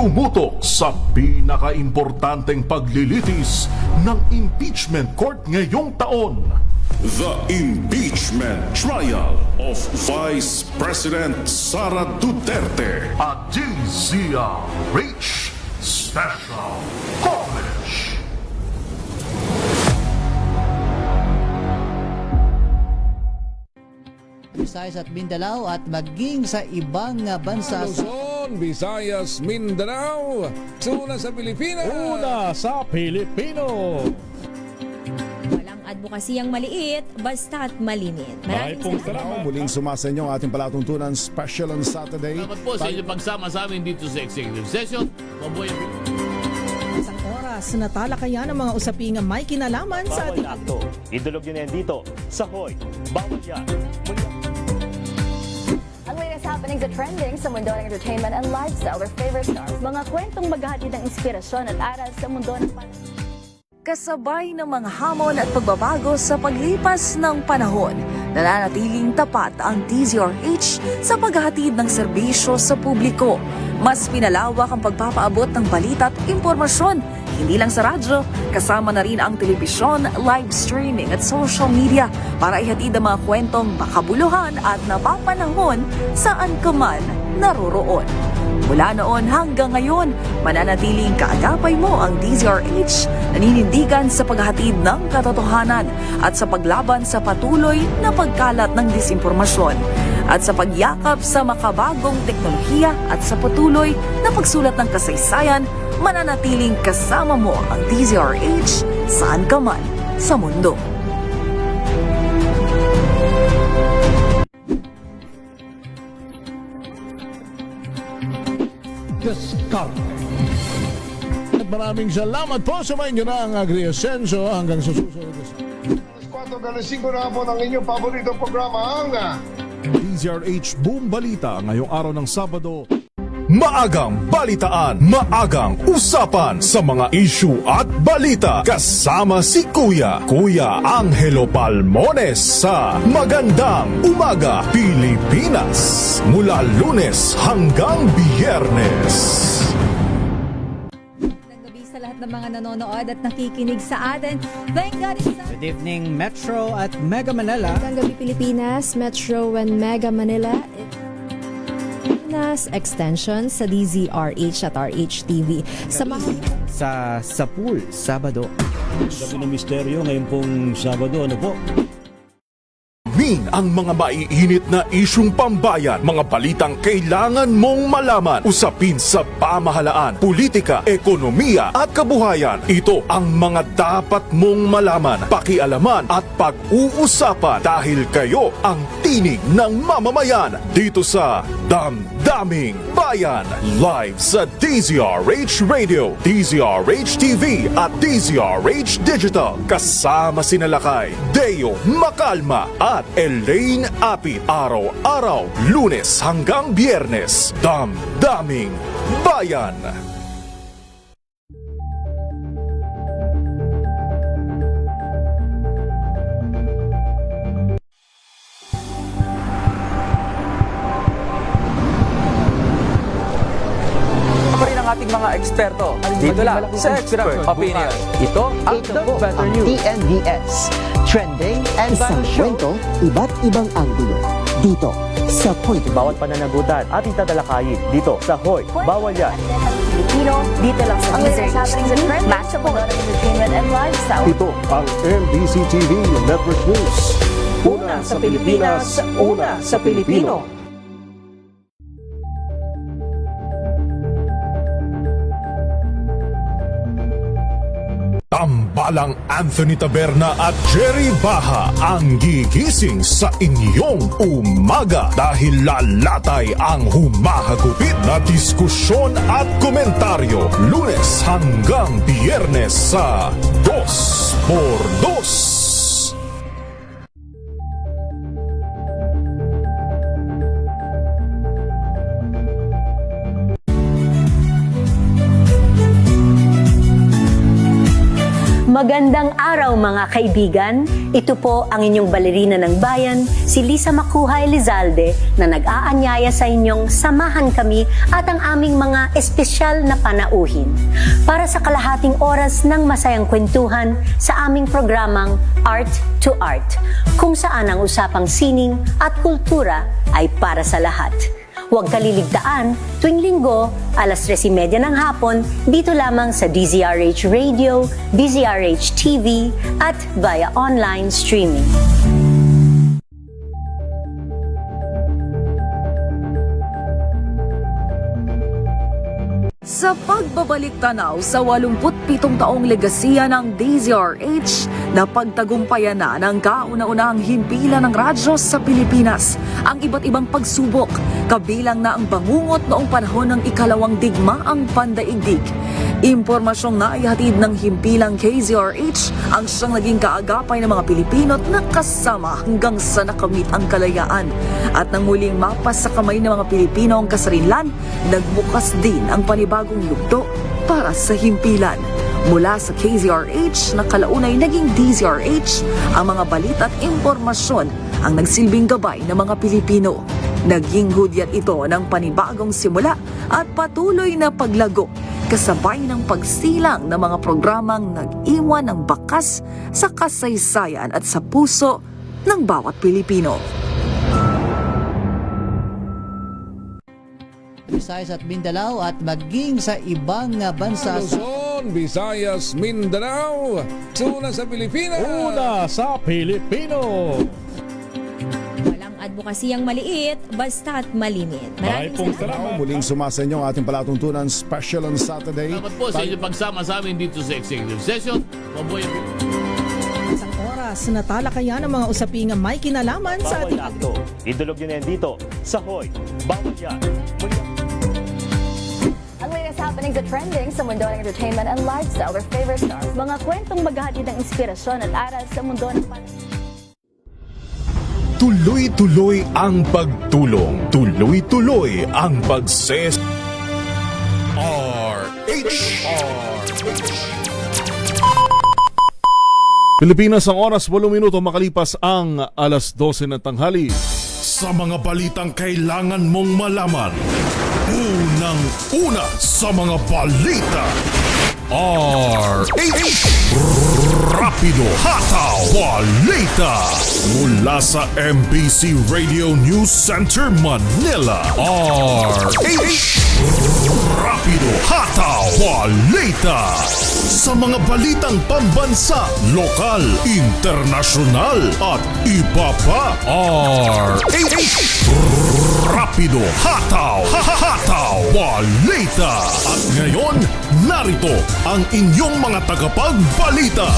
tumutok sa pinakaimportanteng paglilitis ng impeachment court ngayong taon. The impeachment trial of Vice President Sara Duterte. A DZRH Special Coverage. Visayas at Mindanao at maging sa ibang bansa. Luzon, Visayas, Mindanao. Una sa Pilipinas. Una sa Pilipino. Walang advokasiyang maliit, basta't malinit. Maraming salamat. Muling sumasenyo ang ating palatuntunan special on Saturday. Salamat po sa inyong pagsama sa amin dito sa executive session. Mabuhay ang Isang oras na talakayan ng mga usaping may kinalaman sa ating akto. Idulog yun yan dito sa Hoy. Bawal yan. Ang latest happenings at trending sa mundo ng entertainment and lifestyle, their favorite stars. Mga kwentong maghahatid ng inspirasyon at aral sa mundo ng Kasabay ng mga hamon at pagbabago sa paglipas ng panahon, nananatiling tapat ang DZRH sa paghahatid ng serbisyo sa publiko. Mas pinalawak ang pagpapaabot ng balita at impormasyon, hindi lang sa radyo, kasama na rin ang telebisyon, live streaming at social media para ihatid ang mga kwentong makabuluhan at napapanahon saan ka man naroroon. Mula noon hanggang ngayon, mananatiling kaagapay mo ang DZRH, naninindigan sa paghahatid ng katotohanan at sa paglaban sa patuloy na pagkalat ng disinformasyon at sa pagyakap sa makabagong teknolohiya at sa patuloy na pagsulat ng kasaysayan, mananatiling kasama mo ang DZRH saan ka man sa mundo. Diskarte. At maraming salamat po sa mga inyo na ang Agri-Ascenso hanggang sa susunod na 4:05 na po ng inyong paboritong programa ang DZRH Boom Balita ngayong araw ng Sabado. Maagang balitaan, maagang usapan sa mga issue at balita. Kasama si Kuya Angelo Palmones sa Magandang Umaga Pilipinas. Mula Lunes hanggang Biyernes. Sa lahat ng mga nanonood at nakikinig sa atin. Thank God it's Good evening, Metro at Mega Manila. Magandang gabi Pilipinas, Metro and Mega Manila. Extension sa DZRH at RHTV. Sa pool, Sabado. Gabi ng misteryo ngayon pong Sabado. Ano po? Ang mga maiinit na isyung pambayan, mga balitang kailangan mong malaman, usapin sa pamahalaan, politika, ekonomiya at kabuhayan. Ito ang mga dapat mong malaman, pakialaman at pag-uusapan dahil kayo ang tinig ng mamamayan dito sa Damdaming Bayan. Live sa DZRH Radio, DZRH TV at DZRH Digital. Kasama sinalakay Deo Makalma at Elaine Apit. Araw-araw, Lunes hanggang Biyernes. Damdaming Bayan. ating mga eksperto. Dito lang sa Expert Opinion. Ito ang The Better News. TNVS. Trending and isang kwento, iba't ibang anggulo. Dito sa Point. Bawat pananagutan ating tatalakayin dito sa Hoy. Bawal yan. Pilipino, dito lang sa latest happenings and trends, match up ng entertainment and lifestyle. Ito ang MBC TV Network News. Una sa Pilipinas, una sa Pilipino. Tambalang Anthony Taberna at Jerry Baha ang gigising sa inyong umaga dahil lalatay ang humahagupit na diskusyon at komentaryo Lunes hanggang Biyernes sa 2x2. Magandang araw mga kaibigan. Ito po ang inyong balerina ng bayan, si Lisa Makuhay Lizalde, na nag-aanyaya sa inyong samahan kami at ang aming mga espesyal na panauhin para sa kalahating oras ng masayang kwentuhan sa aming programang Art to Art, kung saan ang usapang sining at kultura ay para sa lahat. Huwag kaliligtaan, tuwing linggo, alas 3:30 ng hapon, dito lamang sa DZRH Radio, DZRH TV, at via online streaming. Sa pagbabalik tanaw sa 87 taong legasiya ng DZRH, napagtagumpayan na ng kauna-unahang himpilan ng radyo sa Pilipinas ang iba't ibang pagsubok, kabilang na ang bangungot noong panahon ng ikalawang digmaang pandaigdig. Impormasyong naihatid ng himpilang KZRH ang siyang naging kaagapay ng mga Pilipino at nakasama hanggang sa nakamit ang kalayaan. At nang muling mapas sa kamay ng mga Pilipino ang kasarinlan, nagbukas din ang panibagong yugto para sa himpilan. Mula sa KZRH na kalaunay naging DZRH, ang mga balita at impormasyon ang nagsilbing gabay ng mga Pilipino. Naging hudyat ito ng panibagong simula at patuloy na paglago, kasabay ng pagsilang ng mga programang nag-iwan ng bakas sa kasaysayan at sa puso ng bawat Pilipino. Visayas at Mindanao at maging sa ibang bansa. Luzon, Visayas, Mindanao, una sa Pilipinas. Una sa Pilipino. Walang advokasiyang maliit, basta't malimit. Maraming salamat. Muling sumasa inyo ang ating palatuntunan special on Saturday. Salamat po sa inyong pagsama sa amin dito sa Executive Session. Mabuhay ang Isang oras na talakayan ng mga usaping may kinalaman sa ating akto. Idulog nyo na yan dito sa Hoy. Bawal yan. Ang latest happenings at trending sa mundo ng entertainment and lifestyle, their favorite stars. Mga kwentong maghahatid ng inspirasyon at aral sa mundo ng Tuloy-tuloy ang pagtulong. Tuloy-tuloy ang pagses. Pilipinas, ang oras 8 minuto makalipas ang alas 12 ng tanghali. Sa mga balitang kailangan mong malaman. Unang-una sa mga balita. Rapido Hataw Balita mula sa MBC Radio News Center Manila. Rapido Hataw Balita sa mga balitang pambansa, lokal, internasyonal at iba pa. Rapido Hataw Balita. At ngayon, narito ang inyong mga tagapagbalita.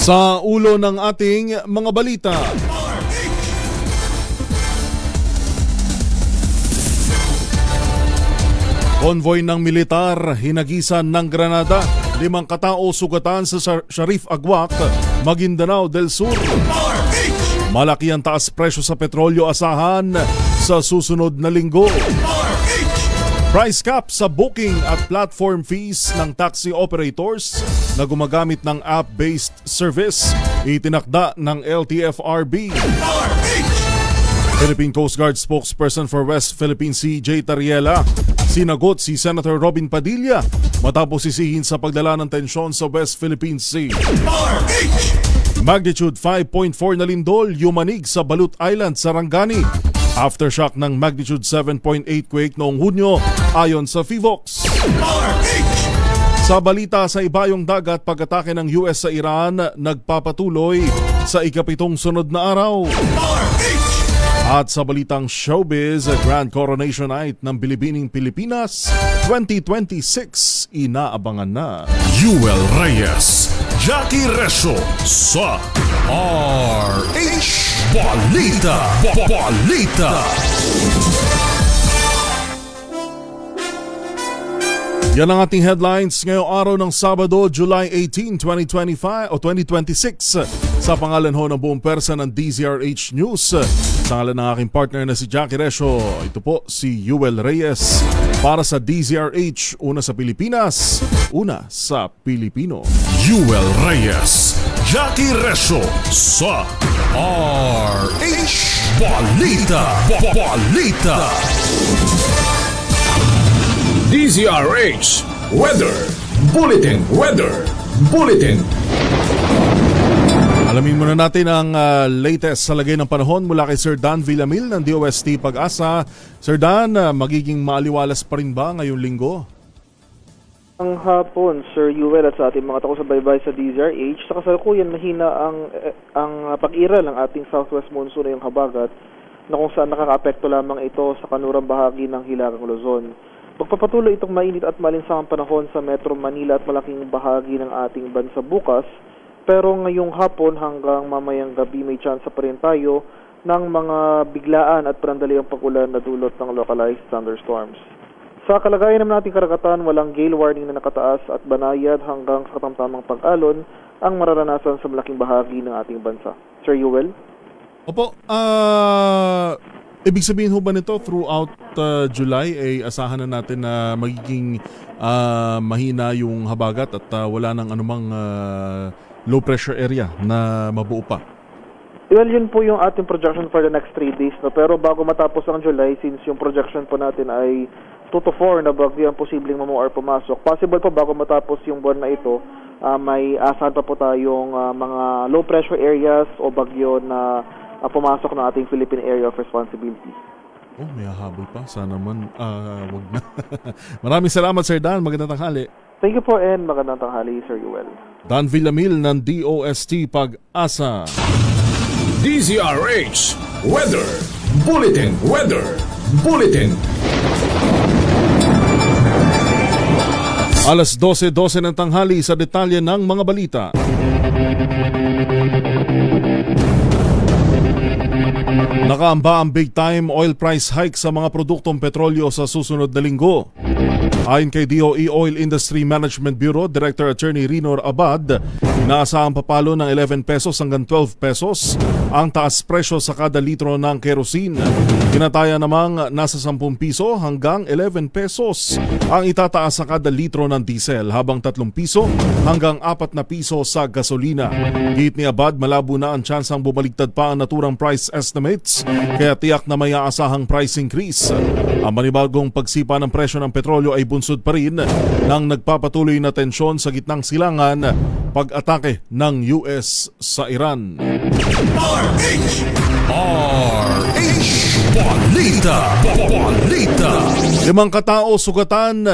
Sa ulo ng ating mga balita. Konvoy ng militar, hinagisan ng granada. 5 katao sugatan sa Sharif Agwak, Maguindanao del Sur. Malaki ang taas presyo sa petrolyo asahan sa susunod na linggo. Price cap sa booking at platform fees ng taxi operators na gumagamit ng app-based service, itinakda ng LTFRB. Philippine Coast Guard spokesperson for West Philippine Sea, J. Tariela, sinagot si Senator Robin Padilla matapos sisihin sa pagdala ng tensyon sa West Philippine Sea. Magnitude 5.4 na lindol yumanig sa Balut Island, Sarangani. Aftershock ng magnitude 7.8 quake noong Hunyo ayon sa FIVOX. Sa balita sa ibayong dagat, pag-atake ng US sa Iran nagpapatuloy sa ikapitong sunod na araw. At sa balitang showbiz, Grand Coronation Night ng Bilibining Pilipinas 2026 inaabangan na. Yuel Reyes, Jackie Reso sa RH Balita. Yan ang ating headlines ngayong araw ng Sabado, July 18, 2025 o 2026. Sa pangalan ho ng buong persa ng DZRH News. Sa ngalan ng aking partner na si Jackie Resho, ito po si Yuel Reyes. Para sa DZRH, una sa Pilipinas, una sa Pilipino. Yuel Reyes, Jackie Resho sa RH Balita. Balita. DZRH Weather Bulletin. Alamin muna natin ang latest sa lagay ng panahon mula kay Sir Dan Villamil ng DOST Pag-asa. Sir Dan, magiging maaliwalas pa rin ba ngayong linggo? Ang hapon, Sir Yuel, at sa ating mga takosubaybay sa DZRH, sa kasalukuyan mahina ang pag-iral ng ating southwest monsoon na yung habagat na kung saan nakakaapekto lamang ito sa kanurang bahagi ng Hilagang Luzon. Magpapatuloy itong mainit at malinsangang panahon sa Metro Manila at malaking bahagi ng ating bansa bukas, pero ngayong hapon hanggang mamayang gabi may chance pa rin tayo ng mga biglaan at panandaliang pag-ulan na dulot ng localized thunderstorms. Sa kalagayan naman nating karagatan, walang gale warning na nakataas at banayad hanggang sa katamtamang pag-alon ang mararanasan sa malaking bahagi ng ating bansa. Sir Yuel? Opo, ibig sabihin ho ba nito throughout July ay asahan na natin na magiging mahina yung habagat at wala nang anumang low pressure area na mabuo pa? Well, yun po yung ating projection for the next 3 days. No? Pero bago matapos ang July, since yung projection po natin ay 2 to 4 na bagyo ang posibleng mamuo or pumasok, possible po bago matapos yung buwan na ito, may asahan pa po tayong mga low pressure areas o bagyo na pumasok ng ating Philippine Area of Responsibility. Oh, may hahabol pa. Sana man, wag na. Maraming salamat, Sir Dan. Magandang tanghali. Thank you po and magandang tanghali, Sir Yuel. Dan Villamil ng DOST Pag-asa. DZRH Weather Bulletin. Alas 12:12 ng tanghali sa detalye ng mga balita. Nakaamba ang big time oil price hike sa mga produktong petrolyo sa susunod na linggo. Ayon kay DOE Oil Industry Management Bureau Director Attorney Rinor Abad, inaasahang papalo ng 11 pesos hanggang 12 pesos ang taas presyo sa kada litro ng kerosene. Tinataya namang nasa 10 piso hanggang 11 pesos ang itataas sa kada litro ng diesel, habang 3 piso hanggang 4 na piso sa gasolina. Git ni Abad, malabo na ang tsansang bumaligtad pa ang naturang price estimates, kaya tiyak na may aasahang price increase. Ang manibagong pagsipa ng presyo ng petrolyo ay bunsod pa rin ng nagpapatuloy na tensyon sa gitnang silangan pag-atake ng US sa Iran. Balita. 5 katao sugatan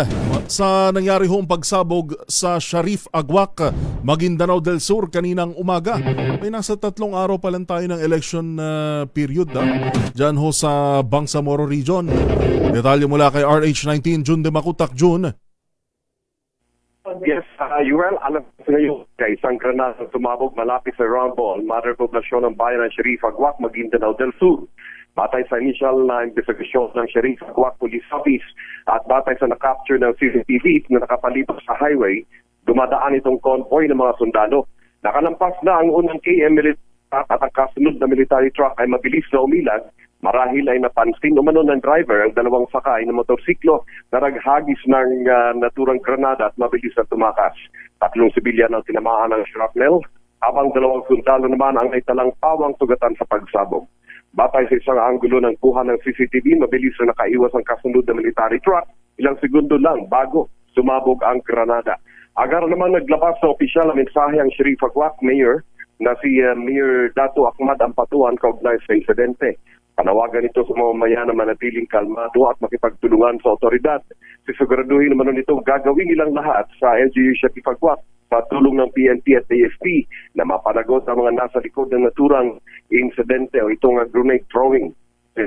sa nangyari hong pagsabog sa Sharif Agwak, Maguindanao del Sur kaninang umaga. May nasa 3 araw pa lang tayo ng election period dyan ho sa Bangsamoro Region. Detalye mula kay RH19 June de Makutak. June. Yes, Yuel, alam ko ngayon kay isang granada sumabog malapit sa Rambol, mother poblasyon ng bayan ng Sharif Agwak, Maguindanao del Sur. Batay sa initial na investigasyon ng Sharif Agwak Police Office at batay sa na-capture ng CCTV na nakapalibot sa highway, dumadaan itong convoy ng mga sundalo. Nakalampas na ang unang KM military at ang kasunod na military truck ay mabilis na umilag. Marahil ay napansin umano ng driver ang 2 sakay ng motorsiklo na naghagis ng naturang granada at mabilis na tumakas. 3 sibilyan ang tinamaan ng shrapnel, habang 2 sundalo naman ang naitalang pawang sugatan sa pagsabog. Batay sa isang anggulo ng kuha ng CCTV, mabilis na nakaiwas ang kasunod na military truck, ilang segundo lang bago sumabog ang granada. Agar naman naglabas sa opisyal na mensahe ang Sharif Agwak Mayor na si Mayor Dato Ahmad Ampatuan kaugnay sa insidente. Panawagan ito sa mga mamayan na manatiling kalmado at makipagtulungan sa otoridad. Sisiguraduhin naman nito gagawin nilang lahat sa LGU Sharif Agwak sa tulong ng PNP at AFP na mapanagot ang mga nasa likod ng naturang insidente o itong grenade throwing.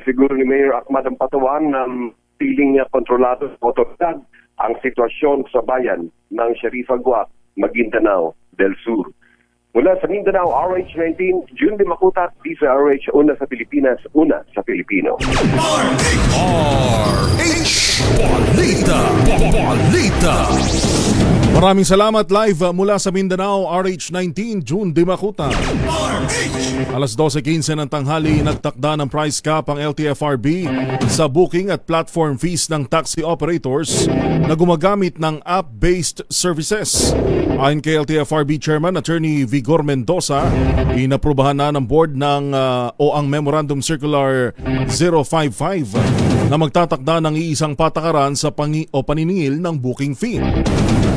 Siguro ni Mayor Ahmad Ampatuan na piling niya kontrolado sa otoridad ang sitwasyon sa bayan ng Sharif Agwak, Maguindanao del Sur. Mula sa Mindanao, RH19, June de Makutat, DZRH, una sa Pilipinas, una sa Pilipino. RH Maraming salamat live mula sa Mindanao, RH19, June Dimacuta. Alas 12:15 ng tanghali, nagtakda ng price cap ang LTFRB sa booking at platform fees ng taxi operators na gumagamit ng app-based services. Ayon kay LTFRB Chairman Attorney Vigor Mendoza, inaprubahan na ng board ng ang Memorandum Circular 055 na magtatakda ng iisang patakaran sa paniningil ng booking fee.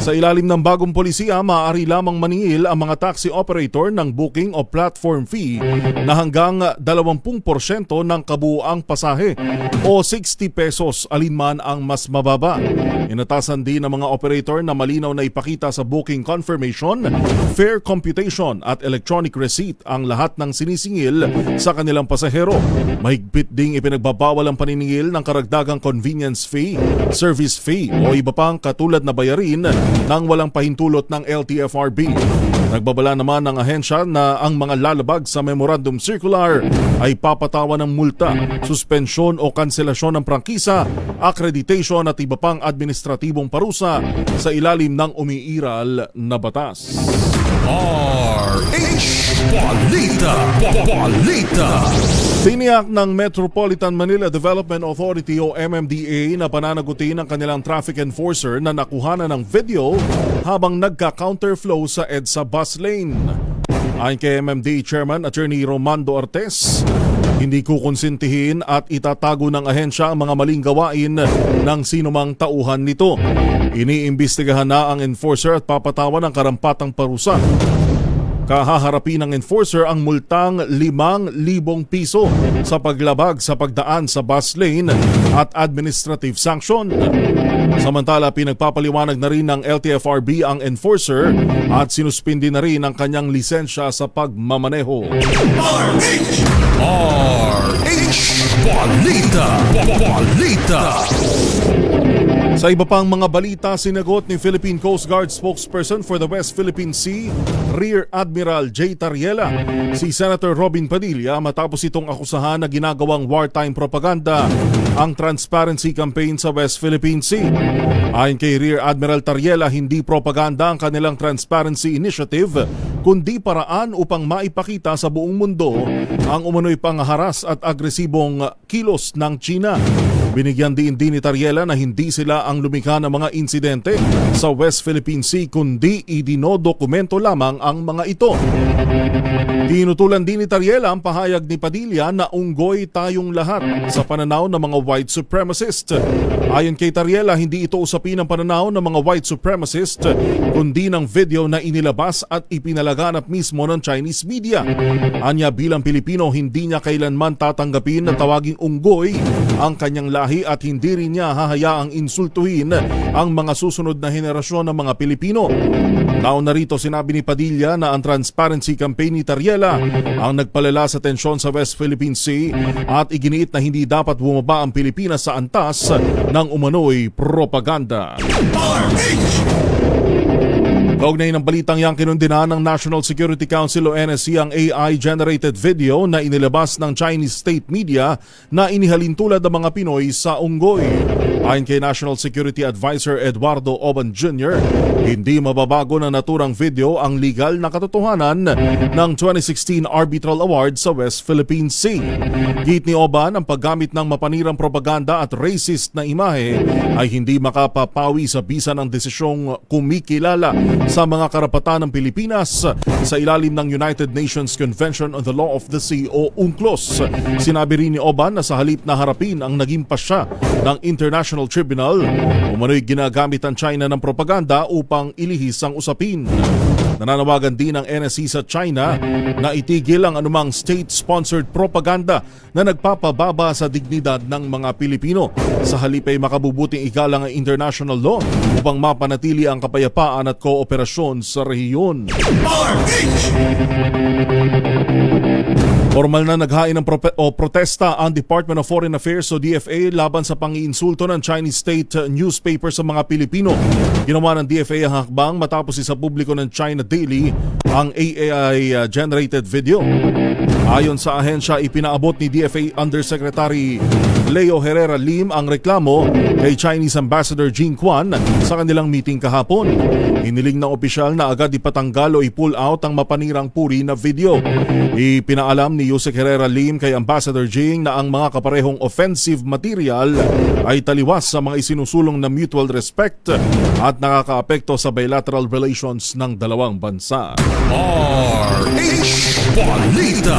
Sa ilalim ng bagong polisiya, maaari lamang maningil ang mga taxi operator ng booking o platform fee na hanggang 20% ng kabuuang pasahe o 60 pesos alinman ang mas mababa. Inatasan din ng mga operator na malinaw na ipakita sa booking confirmation, fare computation at electronic receipt ang lahat ng sinisingil sa kanilang pasahero. Mahigpit ding ipinagbabawal ang paniningil ng karagdagang convenience fee, service fee o iba pang katulad na bayarin nang walang pahintulot ng LTFRB. Nagbabala naman ng ahensya na ang mga lalabag sa Memorandum Circular ay papatawan ng multa, suspensyon o kanselasyon ng prangkisa, accreditation at iba pang administratibong parusa sa ilalim ng umiiral na batas. Tiniyak ng Metropolitan Manila Development Authority o MMDA na pananagutin ang kanilang traffic enforcer na nakuhanan ng video habang nagka-counterflow sa EDSA bus lane. Ayon kay MMDA Chairman Attorney Romando Artes, hindi kukonsintihin at itatago ng ahensya ang mga maling gawain ng sinumang tauhan nito. Iniimbestigahan na ang enforcer at papatawan ng karampatang parusa. Kahaharapin ng enforcer ang multang 5,000 piso sa paglabag sa pagdaan sa bus lane at administrative sanction. Samantala, pinagpapaliwanag na rin ng LTFRB ang enforcer at sinuspindi na rin ang kanyang lisensya sa pagmamaneho. Sa iba pang mga balita, sinagot ni Philippine Coast Guard spokesperson for the West Philippine Sea, Rear Admiral J. Tariela, si Senator Robin Padilla matapos itong akusahan na ginagawang wartime propaganda ang transparency campaign sa West Philippine Sea. Ayon kay Rear Admiral Tariela, hindi propaganda ang kanilang transparency initiative, kundi paraan upang maipakita sa buong mundo ang umano'y pangaharas at agresibong kilos ng China. Binigyan din ni Tariela na hindi sila ang lumikha ng mga insidente sa West Philippine Sea kundi idinodokumento lamang ang mga ito. Tinutulan din ni Tariela ang pahayag ni Padilla na unggoy tayong lahat sa pananaw ng mga white supremacist. Ayon kay Tariela, hindi ito usapin ang pananaw ng mga white supremacist kundi ng video na inilabas at ipinalaganap mismo ng Chinese media. Anya, bilang Pilipino, hindi niya kailanman tatanggapin na tawaging unggoy ang kanyang lahi at hindi rin niya hahayaang insultuhin ang mga susunod na henerasyon ng mga Pilipino. Nauna rito, sinabi ni Padilla na ang transparency campaign ni Tariela ang nagpalala sa tensyon sa West Philippine Sea at iginiit na hindi dapat bumaba ang Pilipinas sa antas ng umano'y propaganda. Kaugnay ng balitang yang kinundina ng National Security Council o NSC ang AI-generated video na inilabas ng Chinese state media na inihalin tulad ng mga Pinoy sa unggoy. Ayon kay National Security Advisor Eduardo Oban Jr., hindi mababago na naturang video ang legal na katotohanan ng 2016 Arbitral Award sa West Philippine Sea. Git ni Oban, ang paggamit ng mapanirang propaganda at racist na imahe ay hindi makapapawi sa bisa ng desisyong kumikilala sa mga karapatan ng Pilipinas sa ilalim ng United Nations Convention on the Law of the Sea o UNCLOS. Sinabi rin ni Oban na sa halip na harapin ang naging pasya ng International Tribunal, umano'y ginagamit ang China ng propaganda upang ilihis ang usapin. Nananawagan din ng NSC sa China na itigil ang anumang state-sponsored propaganda na nagpapababa sa dignidad ng mga Pilipino. Sa halip ay makabubuting igalang ang international law upang mapanatili ang kapayapaan at kooperasyon sa rehiyon. Formal na naghain ng protesta ang Department of Foreign Affairs o DFA laban sa pangiinsulto ng Chinese state newspaper sa mga Pilipino. Ginawa ng DFA ang hakbang matapos isa publiko ng China Daily ang AI-generated video. Ayon sa ahensya, ipinaabot ni DFA Undersecretary Leo Herrera Lim ang reklamo kay Chinese Ambassador Jing Quan sa kanilang meeting kahapon. Hiniling ng opisyal na agad ipatanggal o i-pull out ang mapanirang puri na video. Ipinaalam ni Yusek Herrera Lim kay Ambassador Jing na ang mga kaparehong offensive material ay taliwas sa mga isinusulong na mutual respect at nakakaapekto sa bilateral relations ng dalawang bansa. Balita!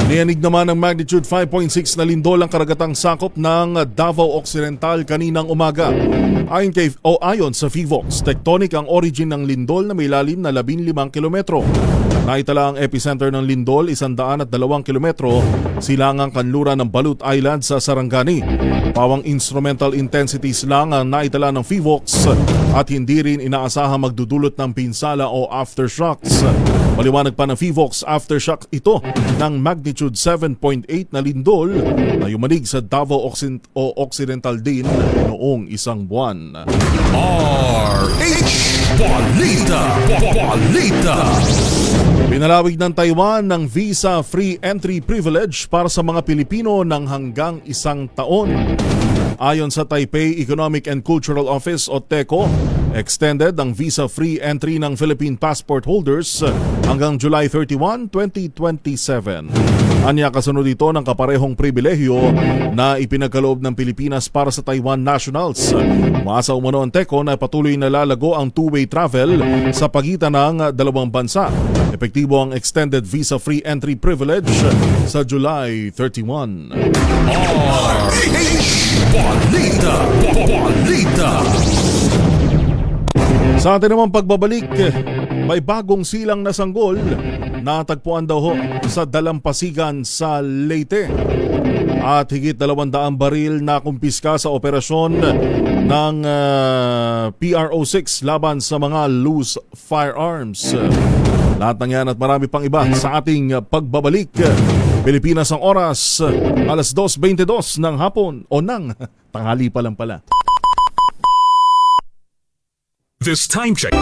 Niyanig naman ng magnitude 5.6 na lindol ang karagatang sakop ng Davao Occidental kaninang umaga. Ayon sa FIVOX, tectonic ang origin ng lindol na may lalim na 15 kilometro. Naitala ang epicenter ng lindol 102 kilometro silangang kanluran ng Balut Island sa Sarangani. Pawang instrumental intensities lang ang naitala ng FIVOX at hindi rin inaasahang magdudulot ng pinsala o aftershocks. Paliwanag pa ng FIVOX, aftershock ito ng magnitude 7.8 na lindol na yumanig sa Davao Occidental din noong isang buwan. Balita! Pinalawig ng Taiwan ng visa-free entry privilege para sa mga Pilipino ng hanggang 1 taon. Ayon sa Taipei Economic and Cultural Office o TECO, extended ang visa-free entry ng Philippine passport holders hanggang July 31, 2027. Anya kasunod ito ng kaparehong pribilehyo na ipinagkaloob ng Pilipinas para sa Taiwan nationals. Umaasa umano ang TECO na patuloy na lalago ang two-way travel sa pagitan ng dalawang bansa. Epektibo ang extended visa-free entry privilege sa July 31. Balita! Sa atin naman pagbabalik, may bagong silang na sanggol natagpuan daw ho sa dalampasigan sa Leyte. At higit 200 baril na kumpiska sa operasyon ng PRO6 laban sa mga loose firearms. Lahat ng yan at marami pang iba sa ating pagbabalik. Pilipinas ang oras, alas 2:22 ng hapon o ng tanghali pa lang pala. This time check